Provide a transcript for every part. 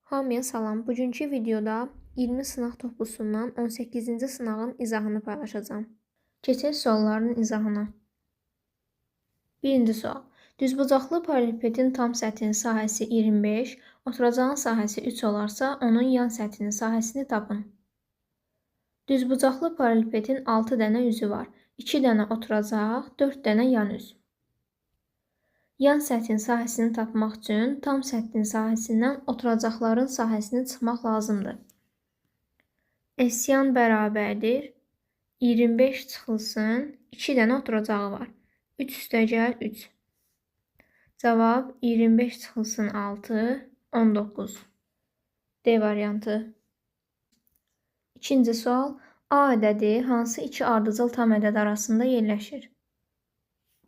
Hamıya salam. Bugünkü videoda 20 sınaq toplusundan 18-ci sınağın izahını paylaşacağım. Keçək suallarının izahına. Birinci sual. Düzbucaqlı paralelepipedin tam səthinin sahəsi 25, oturacağın sahəsi 3 olarsa, onun yan səthinin sahəsini tapın. Düzbucaqlı paralelepipedin 6 dənə üzü var. 2 dənə oturacaq, 4 dənə yan üz. Yan səthin sahəsini tapmaq üçün tam səthin sahəsindən oturacaqların sahəsini çıxmaq lazımdır. S-yan bərabərdir. 25 çıxılsın, 2 dənə oturacağı var. 3 üstəgəl 3. Cavab 25 çıxılsın 6, 19. D variantı. İkinci sual. A ədədi hansı iki ardıcıl tam ədəd arasında yerləşir?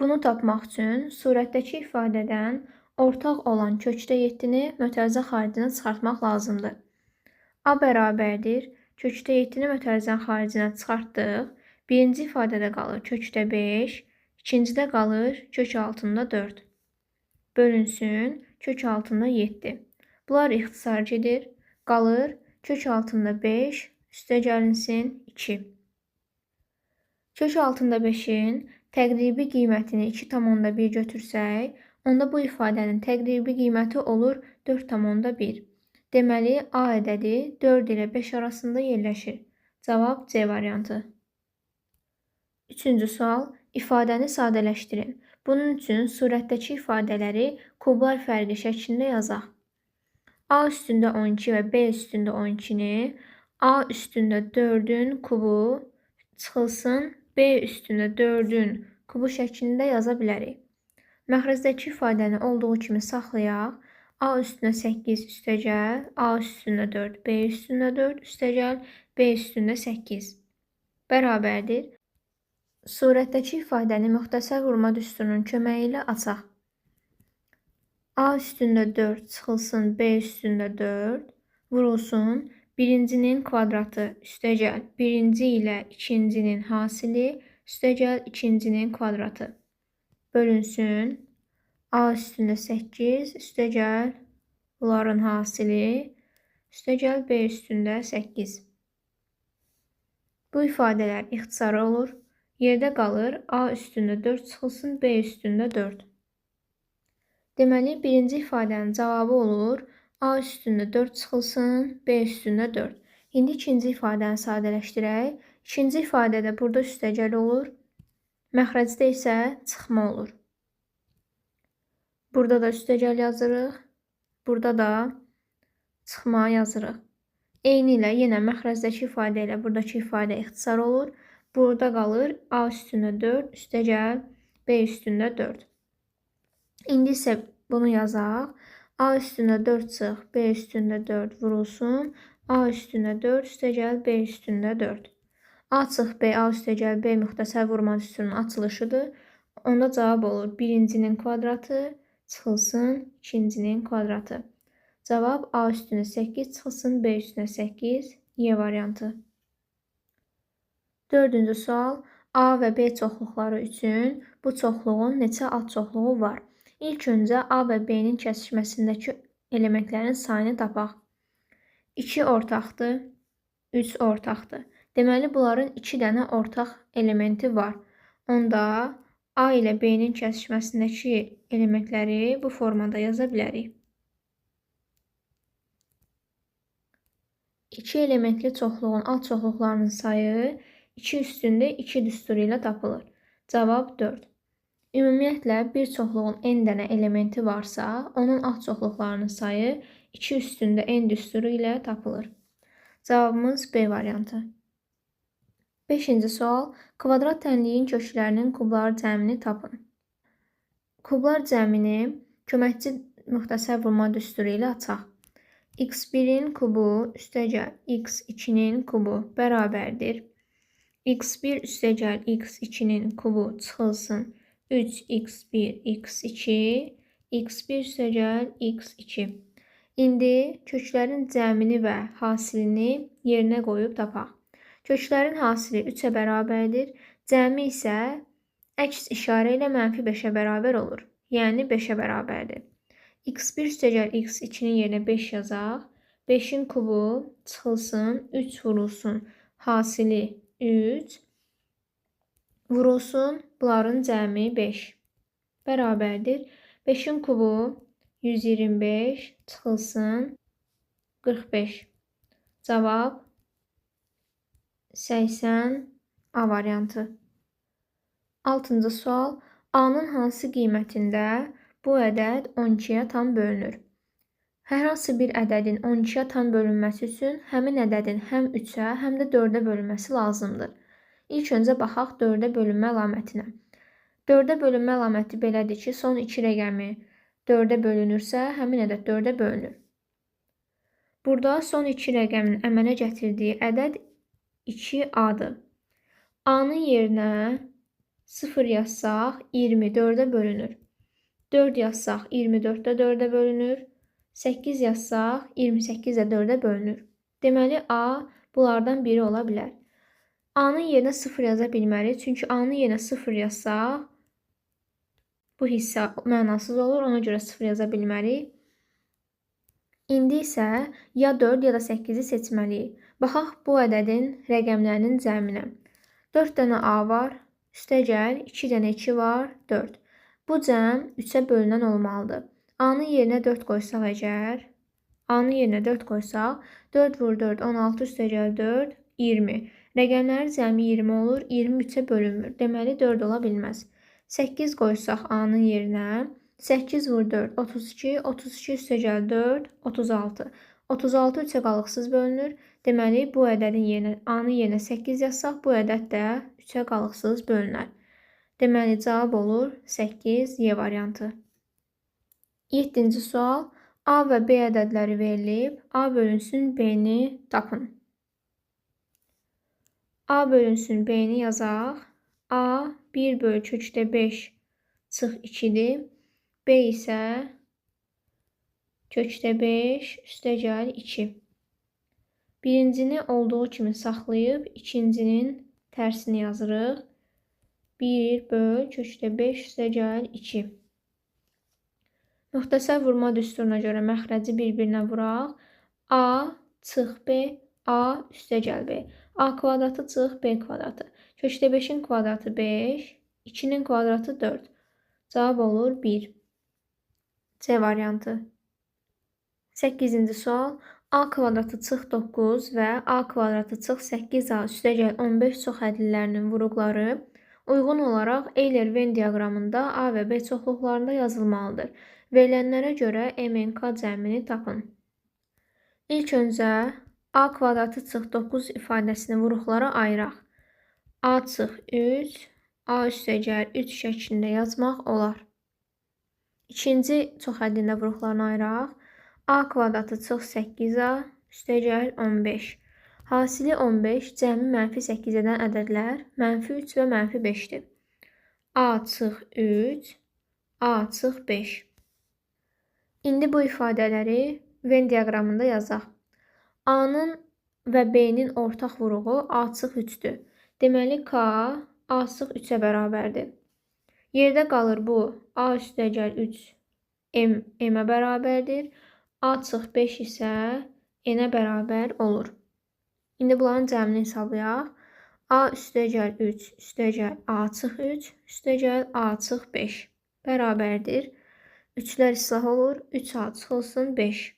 Bunu tapmaq üçün surətdəki ifadədən ortaq olan kökdə 7-ni mötərizə xaricinə çıxartmaq lazımdır. A bərabərdir. Kökdə 7-ni mötərizənin xaricinə çıxartdıq. Birinci ifadədə qalır kökdə 5, ikincidə qalır kök altında 4. Bölünsün kök altında 7. Bunlar ixtisar gedir. Qalır kök altında 5, üstə gəlinsin 2. Kök altında 5-in təqribi qiymətini 2,1 götürsək, onda bu ifadənin təqribi qiyməti olur 4,1. Deməli, A ədədi 4 ilə 5 arasında yerləşir. Cavab C variantı. Üçüncü sual. İfadəni sadələşdirin. Bunun üçün surətdəki ifadələri kublar fərqi şəklində yazaq. A üstündə 12 və B üstündə 12-ni A üstündə 4-ün kubu çıxılsın B üstündə 4-ün kubu şəklində yaza bilərik. Məxrəzdəki ifadəni olduğu kimi saxlayaq. A üstündə 8 üstəgəl, A üstündə 4, B üstündə 4 üstəgəl, B üstündə 8. Bərabərdir. Surətdəki ifadəni müxtəsər vurma düsturunun köməyi ilə açaq. A üstündə 4 çıxılsın B üstündə 4 vurulsun. Birincinin kvadratı üstəgəl birinci ilə ikincinin hasili üstəgəl ikincinin kvadratı. Bölünsün. A üstündə 8 üstəgəl bunların hasili üstəgəl B üstündə 8. Bu ifadələr ixtisarı olur. Yerdə qalır A üstündə 4 çıxılsın B üstündə 4. Deməli, birinci ifadənin cavabı olur A üstündə 4 çıxılsın B üstündə 4. İndi ikinci ifadəni sadələşdirək. İkinci ifadədə burada üstəgəl olur. Məxrəcdə isə çıxma olur. Burada da üstəgəl yazırıq. Burada da çıxma yazırıq. Eyni ilə yenə məxrəzdəki ifadə ilə buradakı ifadə ixtisar olur. Burada qalır A üstündə 4 üstəgəl B üstündə 4. İndi isə bunu yazaq. A üstündə 4 çıx, B üstündə 4 vurulsun. A üstündə 4 üstəgəl B üstündə 4. A çıx B, A üstəgəl B müxtəsər vurma düsturunun açılışıdır. Onda cavab olur birincinin kvadratı çıxılsın ikincinin kvadratı. Cavab A üstündə 8 çıxılsın B üstündə 8, Y variantı. Dördüncü sual. A və B çoxluqları üçün bu çoxluğun neçə alt çoxluğu var? İlk öncə A və B-nin kəsişməsindəki elementlərin sayını tapaq. 2 ortaqdır, 3 ortaqdır. Deməli, bunların 2 dənə ortaq elementi var. Onda A ilə B-nin kəsişməsindəki elementləri bu formada yaza bilərik. 2 elementli çoxluğun alt çoxluqlarının sayı 2 üstündə 2 düsturu ilə tapılır. Cavab 4. Ümumiyyətlə, bir çoxluğun n dənə elementi varsa, onun alt çoxluqlarının sayı 2 üstündə n düsturu ilə tapılır. Cavabımız B variantı. 5-ci sual. Kvadrat tənliyin köklərinin kubları cəmini tapın. Kublar cəmini köməkçi müxtəsər vurma düsturu ilə açaq. x1-in kubu üstəgəl x2-nin kubu bərabərdir. x1 üstəgəl x2-nin kubu çıxılsın 3x1 x2 x1 üstəgəl x2. İndi köklərin cəmini və hasilini yerinə qoyub tapaq. Köklərin hasili 3-ə bərabərdir. Cəmi isə əks işarə ilə -5-ə bərabər olur. Yəni 5-ə bərabərdir. x1 üstəgəl x2-nin yerinə 5 yazaq. 5'in kubu çıxılsın, 3 vurulsun. Hasili 3 vurulsun. Bunların cəmi 5 bərabərdir. 5'in kubu 125 çıxılsın 45. Cavab 80 A variantı. 6-cı sual. A-nın hansı qiymətində bu ədəd 12-yə tam bölünür? Hər hansı bir ədədin 12-yə tam bölünməsi üçün həmin ədədin həm 3-ə, həm də 4-ə bölünməsi lazımdır. İlk öncə baxaq 4-ə bölünmə əlamətinə. 4-ə bölünmə əlaməti belədir ki, son 2 rəqəmi 4-ə bölünürsə, həmin ədəd 4-ə bölünür. Burada son 2 rəqəmin əmələ gətirdiyi ədəd 2A-dır. A-nın yerinə 0 yazsaq 24-ə bölünür. 4 yazsaq 24-də 4-ə bölünür. 8 yazsaq 28-də 4-ə bölünür. Deməli, A bunlardan biri ola bilər. A-nın yerinə 0 yaza bilmərik. Çünki A-nın yerinə 0 yazsaq bu hissə mənasız olur. Ona görə 0 yaza bilmərik. İndi isə ya 4 ya da 8-i seçməliyik. Baxaq bu ədədin rəqəmlərinin cəminə. 4 dənə A var. Üstəgəl 2 dənə 2 var. 4. Bu cəm 3-ə bölünən olmalıdır. A-nın yerinə 4 qoysaq əgər, A-nın yerinə 4 qoysaq, 4 vur 4, 16 üstəgəl 4, 20. Rəqəmlərin cəmi 20 olur, 20 3-ə bölünmür. Deməli, 4 ola bilməz. 8 qoysaq A-nın yerinə, 8 vur 4, 32, 32 üstəgəl 4, 36. 36 3-ə qalıqsız bölünür. Deməli, bu ədədin yerinə, A-nın yerinə 8 yazsaq, bu ədəd də 3-ə qalıqsız bölünər. Deməli, cavab olur 8 Y variantı. 7-ci sual. A və B ədədləri verilib. A bölünsün B-ni tapın. A bölünsün B-ni yazaq. A 1 bölü kökdə 5 çıx 2-dir. B isə kökdə 5 üstəgəl 2. Birincini olduğu kimi saxlayıb, ikincinin tərsini yazırıq. 1 böl kökdə 5 üstəgəl 2. Müxtəsər vurma düsturuna görə məxrəci bir-birinə vuraq. A çıx B, A üstəgəl B. A kvadratı çıx B kvadratı. Kökdə 5-in kvadratı 5, 2-nin kvadratı 4. Cavab olur 1. C variantı. 8-ci sual. A kvadratı çıx 9 və A kvadratı çıx 8A üstəgəl 15 çoxhədlilərinin vuruqları uyğun olaraq Euler-Venn diaqramında A və B çoxluqlarında yazılmalıdır. Verilənlərə görə MNK cəmini tapın. İlk öncə A kvadratı çıx 9 ifadəsini vuruqlara ayıraq. A çıx 3, A üstəgəl 3 şəklində yazmaq olar. İkinci çoxhədlində vuruqlarını ayıraq. A kvadratı çıx 8A üstəgəl 15. Hasili 15, cəmi mənfi 8 edən ədədlər mənfi 3 və mənfi 5-dir. A çıx 3, A çıx 5. İndi bu ifadələri Venn diaqramında yazaq. A-nın və B-nin ortaq vuruğu A çıx 3-dür. Deməli, K A çıx 3-ə bərabərdir. Yerdə qalır bu A üstəgəl 3 M-ə bərabərdir. A çıx 5 isə N-ə bərabər olur. İndi bunların cəmini hesablayaq. A üstəgəl 3 üstəgəl A çıx 3 üstəgəl A çıx 5 bərabərdir. 3-lər islah olur. 3A çıxılsın 5.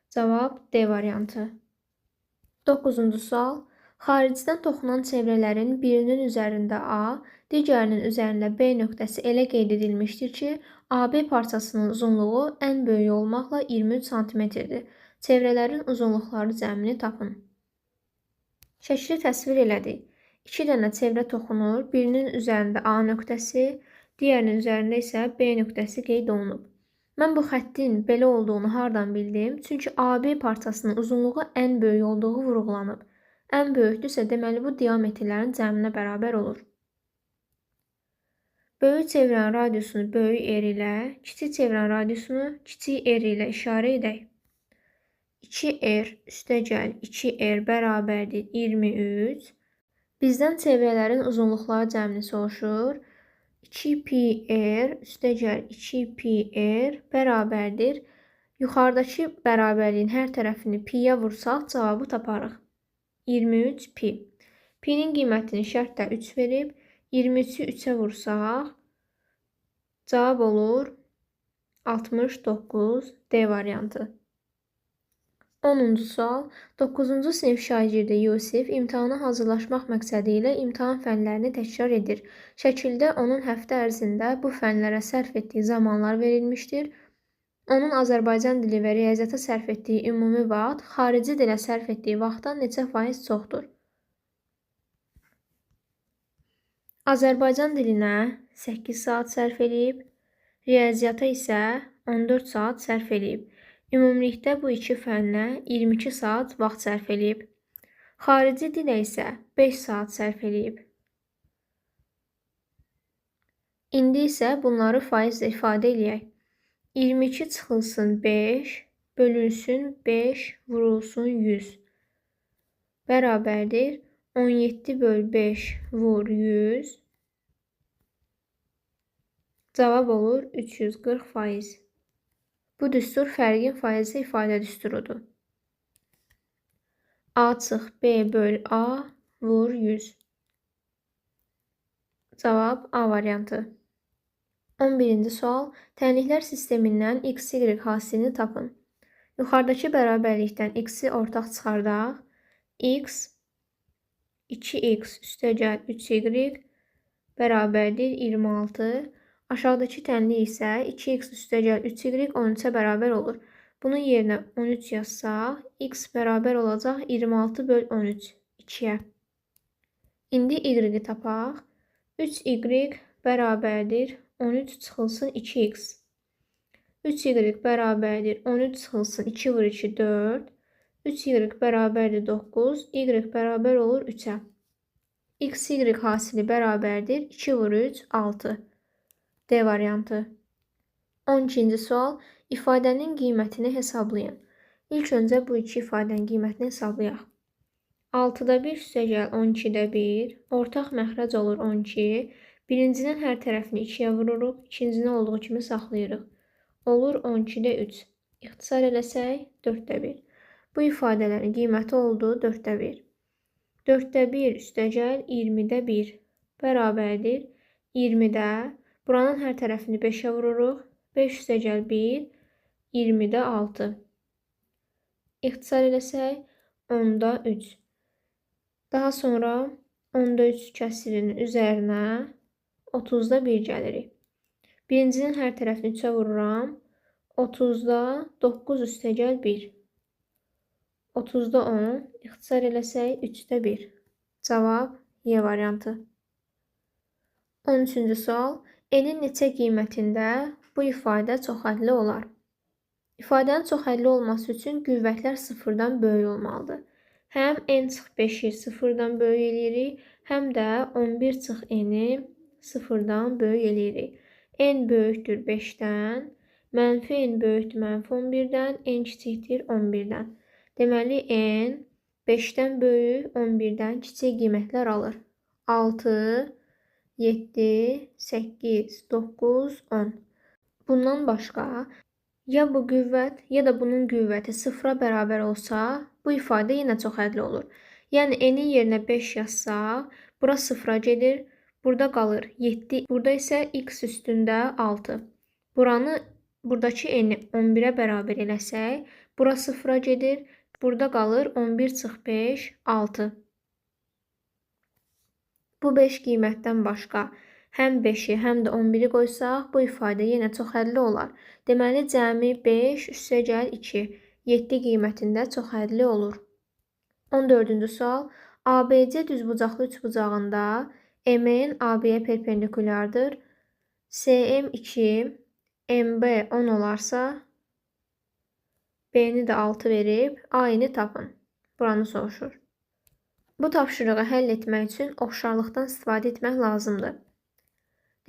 Cavab D variantı. 9-cu sual. Xaricdən toxunan çevrələrin birinin üzərində A, digərinin üzərində B nöqtəsi elə qeyd edilmişdir ki, AB parçasının uzunluğu ən böyük olmaqla 23 cm-dir. Çevrələrin uzunluqları cəmini tapın. Şəkli təsvir elədik. 2 dənə çevrə toxunur. Birinin üzərində A nöqtəsi, digərinin üzərində isə B nöqtəsi qeyd olunub. Mən bu xəttin belə olduğunu hardan bildim? Çünki AB parçasının uzunluğu ən böyük olduğu vurğulanıb. Ən böyükdürsə, deməli bu diametrlərin cəminə bərabər olur. Böyük çevrənin radiusunu böyük R ilə, kiçik çevrənin radiusunu kiçik R ilə işarə edək. 2R üstəgəl 2R bərabərdir 23. Bizdən çevrələrin uzunluqları cəmini soruşur. 2PR üstəgəl 2PR bərabərdir Yuxarıdakı bərabərliyin hər tərəfini pi-yə vursaq, cavabı taparıq. 23 pi. Pi-nin qiymətini şərtdə 3 verib, 23-ü 3-ə vursaq, cavab olur 69 D variantı. 10-cu sual. 9-cu sinif şagirdi Yusif imtahana hazırlaşmaq məqsədi ilə imtahan fənlərini təkrar edir. Şəkildə onun həftə ərzində bu fənlərə sərf etdiyi zamanlar verilmişdir. Onun Azərbaycan dili və riyaziyyata sərf etdiyi ümumi vaxt xarici dilə sərf etdiyi vaxtdan neçə faiz çoxdur? Azərbaycan dilinə 8 saat sərf edib, riyaziyyata isə 14 saat sərf edib. Ümumilikdə bu iki fənlə 22 saat vaxt sərf edib. Xarici dilə isə 5 saat sərf edib. İndi isə bunları faizlə ifadə edək. 22 çıxılsın 5, bölünsün 5, vurulsun 100. Bərabərdir 17 böl 5 vur 100. Cavab olur 340 faiz. Bu düstur fərqin faizlə ifadə düsturudur. A çıx B böl A vur 100. Cavab A variantı. 11-ci sual. Tənliklər sistemindən x, y hasilini tapın. Yuxarıdakı bərabərlikdən x-i ortaq çıxardaq. X 2x üstəgəl 3y bərabərdir 26. Aşağıdakı tənlik isə 2x üstəgəl 3y 13-ə bərabər olur. Bunun yerinə 13 yazsaq, x bərabər olacaq 26 böl 13, 2-yə. İndi y-i tapaq. 3y bərabərdir 13 çıxılsın 2x. 3y bərabərdir 13 çıxılsın 2 vur 2, 4. 3y bərabərdir 9, y bərabər olur 3-ə. X, y hasili bərabərdir 2 vur 3, 6. D variantı. 12-ci sual. İfadənin qiymətini hesablayın. İlk öncə bu iki ifadənin qiymətini hesablayaq. 6-da 1 üstəgəl 12-də 1. Ortaq məxrəc olur 12. Birincinin hər tərəfini 2-yə vururuq. İkincini olduğu kimi saxlayırıq. Olur 12-də 3. İxtisar eləsək 4-də 1. Bu ifadələrin qiyməti oldu 4-də 1. 4-də 1 üstəgəl 20-də 1. Bərabərdir 20-də. Buranın hər tərəfini 5-ə vururuq. 5 üstəgəl 1, 20-də 6. İxtisar eləsək 10-da 3. Daha sonra 10-da 3 kəsirinin üzərinə 30-da 1 gəlirik. Birincinin hər tərəfini 3-ə vururam. 30-da 9 üstəgəl 1. 30-da 10. İxtisar eləsək 3-də 1. Cavab Y variantı. 13-cü sual. N-in neçə qiymətində bu ifadə çoxhədli olar? İfadənin çoxhədli olması üçün qüvvətlər sıfırdan böyük olmalıdır. Həm n çıx 5-i sıfırdan böyük eləyirik, həm də 11 çıx n-i sıfırdan böyük eləyirik. N böyükdür 5-dən, mənfi n böyükdür mənfi 11-dən, n kiçikdir 11-dən. Deməli, n 5-dən böyük, 11-dən kiçik qiymətlər alır. 6, 7, 8, 9, 10. Bundan başqa, ya bu qüvvət, ya da bunun qüvvəti sıfıra bərabər olsa, bu ifadə yenə çoxhədli olur. Yəni, n-in yerinə 5 yazsaq, bura sıfıra gedir, burada qalır 7, burada isə x üstündə 6. Buradakı n-i 11-ə bərabər eləsək, bura sıfıra gedir, burada qalır 11 çıx 5, 6. Bu 5 qiymətdən başqa həm 5-i, həm də 11-i qoysaq, bu ifadə yenə çoxhədli olar. Deməli, cəmi 5 üstəgəl 2, 7 qiymətində çoxhədli olur. 14-cü sual. ABC düzbucaqlı üçbucağında MN AB-yə perpendikulardır. SM 2, MB 10 olarsa, B-ni də 6 verib, A-ni tapın. Buranı soruşur. Bu tapşırığı həll etmək üçün oxşarlıqdan istifadə etmək lazımdır.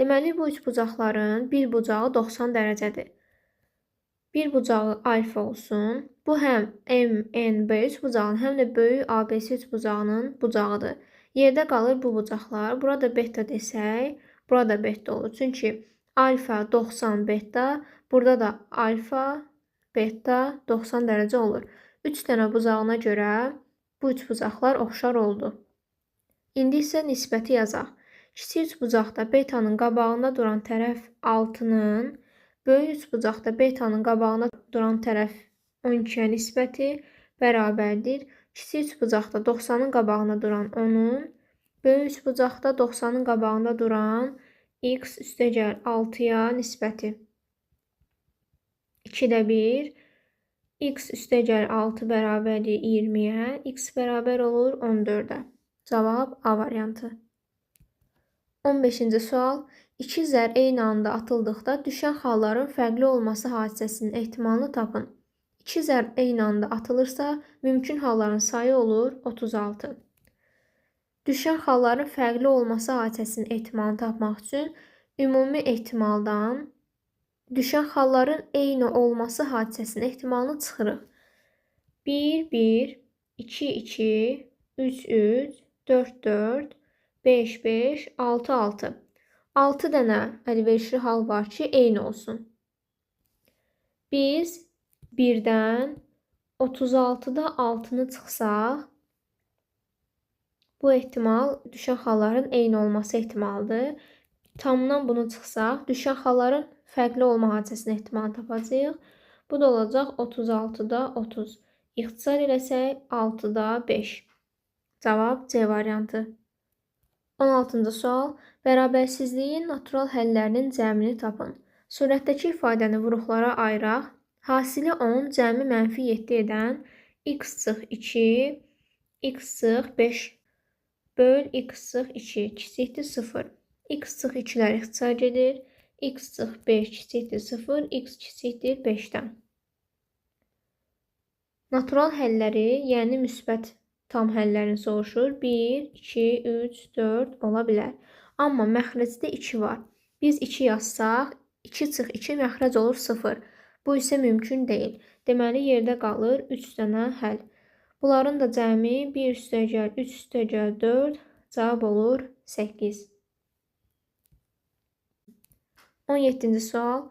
Deməli, bu üç bucaqların bir bucağı 90 dərəcədir. Bir bucağı alfa olsun. Bu həm MNB üç bucağının, həm də böyük ABC üç bucağının bucağıdır. Yerdə qalır bu bucaqlar. Burada beta desək, burada beta olur. Çünki alfa 90 beta, burada da alfa beta 90 dərəcə olur. 3 dənə buzağına görə bu üç buzaqlar oxşar oldu. İndi isə nisbəti yazaq. Kiçik üç bucaqda betanın qabağında duran tərəf 6-nın, böyük üç bucaqda betanın qabağında duran tərəf 12-yə nisbəti bərabərdir. Kiçik üç bucaqda 90-ın qabağında duran 10-un, böyük üç bucaqda 90-ın qabağında duran x üstəgəl 6-ya nisbəti. 2-də 1, x üstəgəl 6 bərabərdir 20-yə, x bərabər olur 14-ə. Cavab A variantı. 15-ci sual. 2 zər eyni anda atıldıqda düşən xalların fərqli olması hadisəsinin ehtimalını tapın. 2 zər eyni anda atılırsa, mümkün halların sayı olur 36. Düşən xalların fərqli olması hadisəsinin ehtimalını tapmaq üçün ümumi ehtimaldan düşən xalların eyni olması hadisəsinin ehtimalını çıxırıq. 1, 1, 2, 2, 3, 3, 4, 4, 5, 5, 6, 6. 6 dənə əlverişli hal var ki, eyni olsun. Biz 1-dən 36-da 6-nı çıxsaq, bu ehtimal düşən xalların eyni olması ehtimalıdır. Tamdan bunu çıxsaq, düşən xalların fərqli olma hadisəsinin ehtimalını tapacağıq. Bu da olacaq 36-da 30. İxtisar eləsək 6-da 5. Cavab C variantı. 16-cı sual. Bərabərsizliyin natural həllərinin cəmini tapın. Surətdəki ifadəni vuruqlara ayıraq. Hasili 10, cəmi -7 edən x çıx 2, x çıx 5 böl x çıx 2 kiçikdir 0. X çıx 2-lər ixtisar gedir. X çıx 5 kiçikdir 0, x kiçikdir 5-dən. Natural həlləri, yəni müsbət tam həllərini soruşur. 1, 2, 3, 4 ola bilər. Amma məxrəcdə 2 var. Biz 2 yazsaq, 2 çıx 2 məxrəc olur 0. Bu isə mümkün deyil. Deməli, yerdə qalır 3 dənə həll. Bunların da cəmi 1 üstəgəl 3 üstəgəl 4 cavab olur 8. 17-ci sual.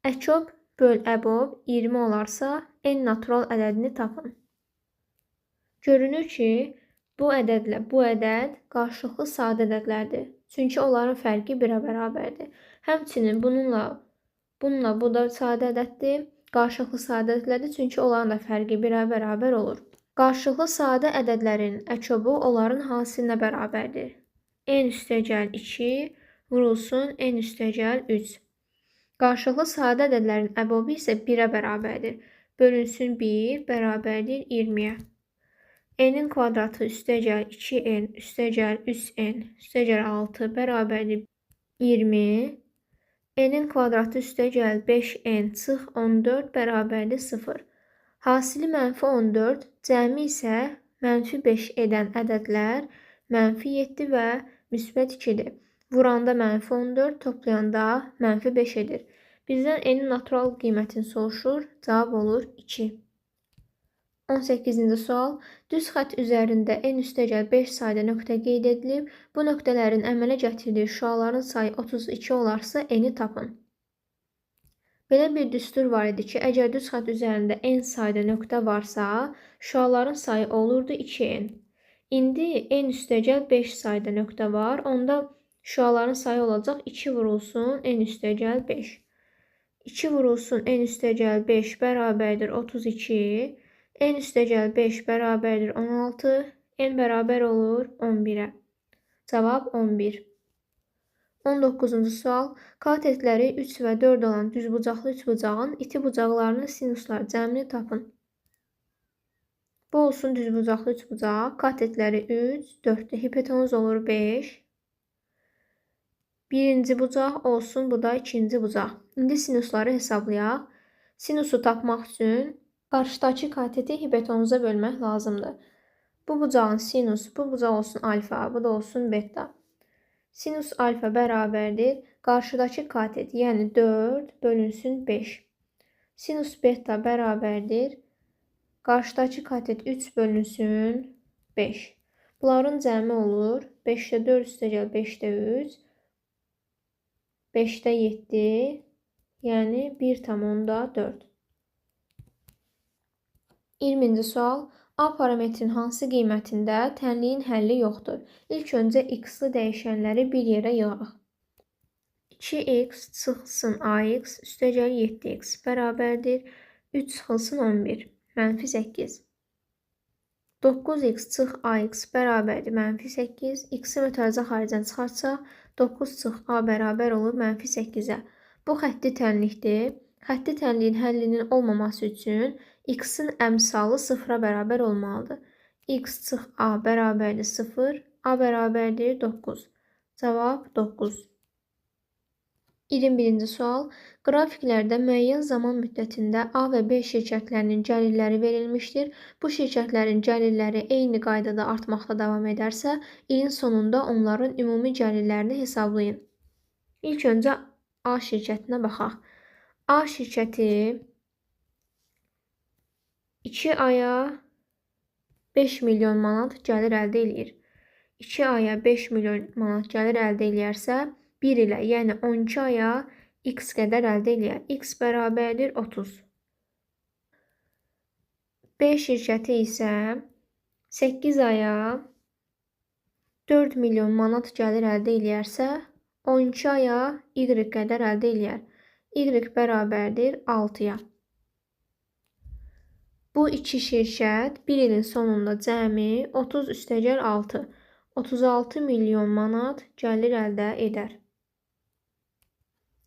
Əkob böl əbob 20 olarsa, n natural ədədini tapın. Görünür ki, bu ədədlə bu ədəd qarşılıqlı sadə ədədlərdir. Çünki onların fərqi 1-ə bərabərdir. Həmçinin bununla bu da sadə ədəddir. Qarşılıqlı sadə ədədlərdir, çünki onların da fərqi 1-ə bərabər olur. Qarşılıqlı sadə ədədlərin əkobu onların hasilinə bərabərdir. N üstəgəl 2 vurulsun n üstəgəl 3. Qarşılıqlı sadə ədədlərin əbobu isə 1-ə bərabərdir. Bölünsün 1 bərabərdir 20-yə. N'in kvadratı üstəgəl 2n üstəgəl 3n üstəgəl 6 bərabərdir 20. N'in kvadratı üstəgəl 5n çıx 14 bərabərdir 0. Hasili -14, cəmi isə -5 edən ədədlər -7 və müsbət 2-dir. Vuranda -14, toplayanda -5 edir. Bizdən n'in natural qiymətini soruşur. Cavab olur 2. 18-ci sual. Düz xətt üzərində n üstəgəl 5 sayda nöqtə qeyd edilib. Bu nöqtələrin əmələ gətirdiyi şüaların sayı 32 olarsa n-i tapın. Belə bir düstur var idi ki, əgər düz xətt üzərində n sayda nöqtə varsa, şüaların sayı olurdu 2n. İndi n üstəgəl 5 sayda nöqtə var. Onda şüaların sayı olacaq 2 vurulsun n üstəgəl 5. 2 vurulsun n üstəgəl 5 bərabərdir 32. N üstəgəl 5 bərabərdir 16, n bərabər olur 11-ə. Cavab 11. 19-cu sual. Katetləri 3 və 4 olan düzbucaqlı üçbucağın iti bucaqlarının sinusları cəmini tapın. Bu olsun düzbucaqlı üçbucaq. Katetləri 3, 4-dür. Hipotenuz olur 5. Birinci bucaq olsun, bu da ikinci bucaq. İndi sinusları hesablayaq. Sinusu tapmaq üçün qarşıdakı kateti hipotenuza bölmək lazımdır. Bu bucağın sinus, bu bucaq olsun alfa, bu da olsun beta. Sinus alfa bərabərdir. Qarşıdakı katet, yəni 4 bölünsün 5. Sinus beta bərabərdir. Qarşıdakı katet 3 bölünsün 5. Bunların cəmi olur 5-də 4 üstəgəl 5-də 3. 5-də 7, yəni 1,4. 20-ci sual. A parametrin hansı qiymətində tənliyin həlli yoxdur? İlk öncə x-li dəyişənləri bir yerə yığaq. 2x çıxsın ax üstəgəl 7x bərabərdir 3 çıxılsın 11 mənfi 8. 9x çıx ax bərabərdir mənfi 8. X-i mütərizə xaricdən çıxarsaq 9 çıx a bərabər olur mənfi 8-ə. Bu xətti tənlikdir. Xətti tənliyin həllinin olmaması üçün x-in əmsalı 0-a bərabər olmalıdır. X çıx a bərabərdir 0, a bərabərdir 9. Cavab 9. 21-ci sual. Qrafiklərdə müəyyən zaman müddətində A və B şirkətlərinin gəlirləri verilmişdir. Bu şirkətlərin gəlirləri eyni qaydada artmaqda davam edərsə, ilin sonunda onların ümumi gəlirlərini hesablayın. İlk öncə A şirkətinə baxaq. A şirkəti 2 aya 5 milyon manat gəlir əldə edir. 2 aya 5 milyon manat gəlir əldə edərsə, 1 ilə, yəni 12 aya x qədər əldə edir. X bərabərdir 30. B şirkəti isə 8 aya 4 milyon manat gəlir əldə edərsə, 12 aya y qədər əldə edir. Y bərabərdir 6-ya. Bu iki şirkət bir ilin sonunda cəmi 30 üstəgəl 6, 36 milyon manat gəlir əldə edər.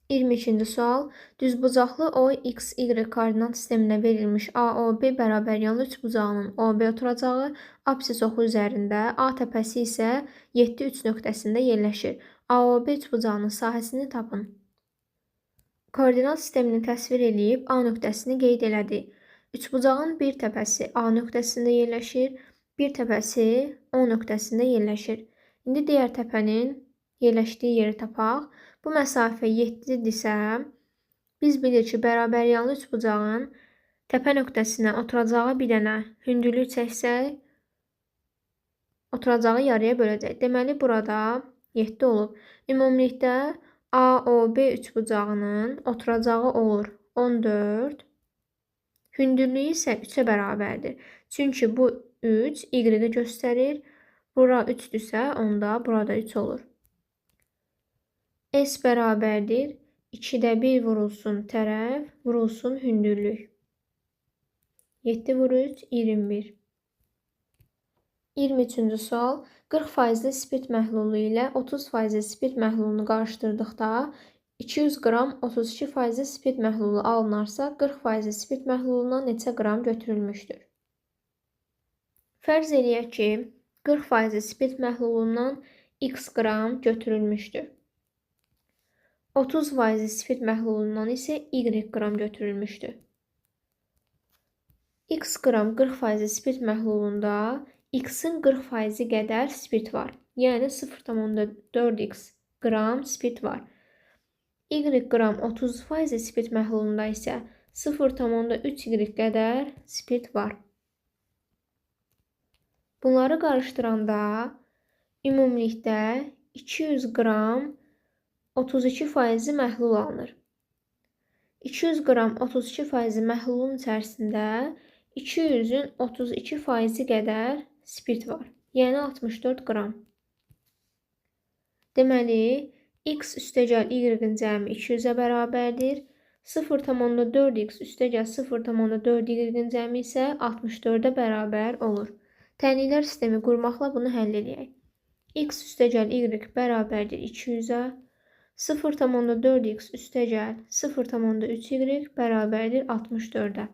22-ci sual. Düzbucaqlı OXY koordinat sisteminə verilmiş AOB bərabər yanlı üçbucağının OB oturacağı apsis oxu üzərində, A təpəsi isə 7-3 nöqtəsində yerləşir. AOB üçbucağının sahəsini tapın. Koordinat sistemini təsvir edib A nöqtəsini qeyd elədi. Üçbucağın bir təpəsi A nöqtəsində yerləşir, bir təpəsi O nöqtəsində yerləşir. İndi digər təpənin yerləşdiyi yeri tapaq. Bu məsafə 7-dirsə, biz bilirik ki, bərabər yanlı üçbucağın təpə nöqtəsinə oturacağı bir dənə hündürlük çəksək, oturacağı yarıya böləcək. Deməli, burada 7 olub. Ümumilikdə AOB üçbucağının oturacağı olur 14, hündürlüyü isə 3-ə bərabərdir. Çünki bu 3 Y-i göstərir. Bura 3-dürsə, onda burada 3 olur. S bərabərdir 2-də 1 vurulsun tərəf, vurulsun hündürlük. 7 vur 3, 21. 23-cü sual. 40% spirt məhlulu ilə 30% spirt məhlulunu qarışdırdıqda 200 qram 32% spirt məhlulu alınarsa 40% spirt məhlulundan neçə qram götürülmüşdür? Fərz eləyək ki, 40% spirt məhlulundan x qram götürülmüşdür. 30% spirt məhlulundan isə y qram götürülmüşdür. X qram 40% spirt məhlulunda x-in 40% qədər spirt var. Yəni 0,4x qram spirt var. Y qram 30% spirt məhlulunda isə 0,3y qədər spirt var. Bunları qarışdıranda ümumilikdə 200 qram 32% məhlul alınır. 200 qram 32% məhlulun içərisində 200-ün 32% qədər spirt var. Yəni 64 qram. Deməli, x üstəgəl y-in cəmi 200-ə bərabərdir. 0,4x üstəgəl 0,4y-in cəmi isə 64-ə bərabər olur. Tənliklər sistemi qurmaqla bunu həll edək. X üstəgəl y bərabərdir 200-ə. 0,4x üstəgəl 0,3y bərabərdir 64-ə.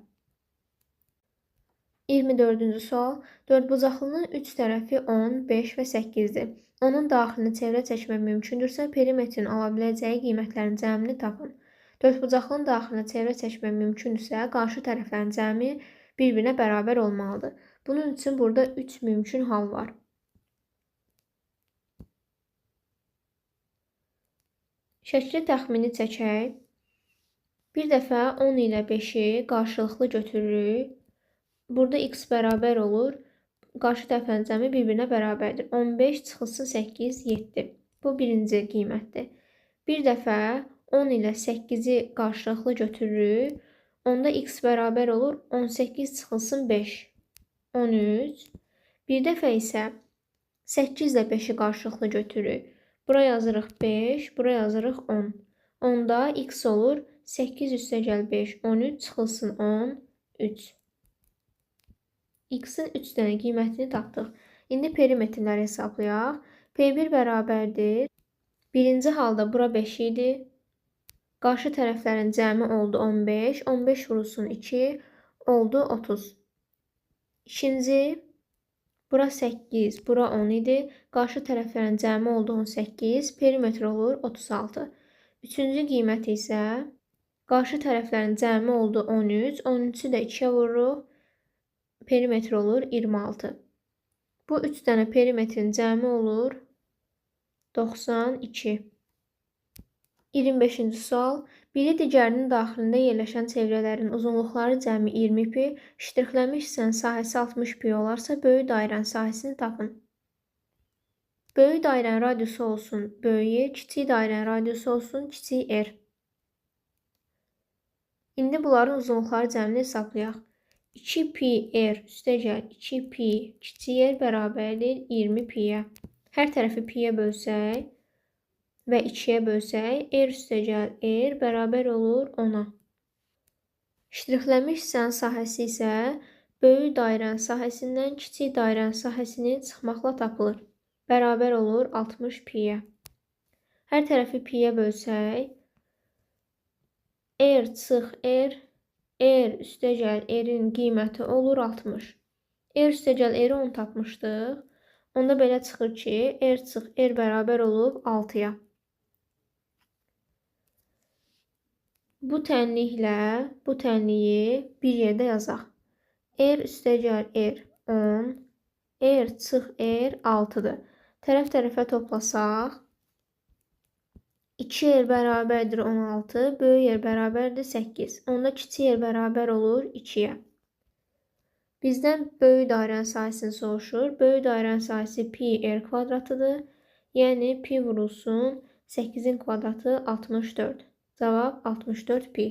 24-cü sual. Dördbucaqlının 3 tərəfi 10, 5 və 8-dir. Onun daxilini çevrə çəkmək mümkündürsə, perimetrin ala biləcəyi qiymətlərin cəmini tapın. Dördbucaqlının daxilini çevrə çəkmək mümkündürsə, qarşı tərəflərin cəmi bir-birinə bərabər olmalıdır. Bunun üçün burada 3 mümkün hal var. Şəkli təxmini çəkək. Bir dəfə 10 ilə 5-i qarşılıqlı götürürük. Burada x bərabər olur. Qarşı tərəflərin cəmi bir-birinə bərabərdir. 15 çıxılsın 8, 7. Bu birinci qiymətdir. Bir dəfə 10 ilə 8-i qarşılıqlı götürürük. Onda x bərabər olur 18 çıxılsın 5. 13. Bir dəfə isə 8 ilə 5-i qarşılıqlı götürürük. Bura yazırıq 5, bura yazırıq 10. Onda x olur 8 üstəgəl 5, 13 çıxılsın 10, 3. X-in 3 dənə qiymətini tapdıq. İndi perimetrləri hesablayaq. P1 bərabərdir. Birinci halda bura 5 idi. Qarşı tərəflərin cəmi oldu 15. 15 vurulsun 2 oldu 30. İkinci, bura 8, bura 10 idi. Qarşı tərəflərin cəmi oldu 18. Perimetr olur 36. Üçüncü qiyməti isə qarşı tərəflərin cəmi oldu 13. 13-ü də 2-yə vururuq. Perimetr olur 26. Bu 3 dənə perimetrin cəmi olur 92. 25-ci sual. Biri digərinin daxilində yerləşən çevrələrin uzunluqları cəmi 20 pi, ştrixlənmiş hissənin sahəsi 60 pi olarsa, böyük dairənin sahəsini tapın. Böyük dairənin radiusu olsun böyük, kiçik dairənin radiusu olsun kiçik r. İndi bunların uzunluqları cəmini hesablayaq. 2 pi r üstəgəl 2 pi kiçik r bərabərdir 20 piyə. Hər tərəfi piyə bölsək və 2-yə bölsək, r üstəgəl r bərabər olur 10-a. Ştrixlənmiş hissənin sahəsi isə böyük dairənin sahəsindən kiçik dairənin sahəsini çıxmaqla tapılır. Bərabər olur 60 piyə. Hər tərəfi piyə bölsək, r çıx r, r üstəgəl r-in qiyməti olur 60. R üstəgəl r-i 10 tapmışdıq. Onda belə çıxır ki, r çıx r bərabər olub 6-ya. Bu tənliklə bu tənliyi bir yerdə yazaq. R üstəgəl r 10, r çıx r 6-dır. Tərəf-tərəfə toplasaq, 2 r bərabərdir 16, böyük r bərabərdir 8. Onda kiçik r bərabər olur 2-yə. Bizdən böyük dairənin sahəsini soruşur. Böyük dairənin sahəsi pi r kvadratıdır. Yəni pi vurulsun 8-in kvadratı 64. Cavab 64 pi.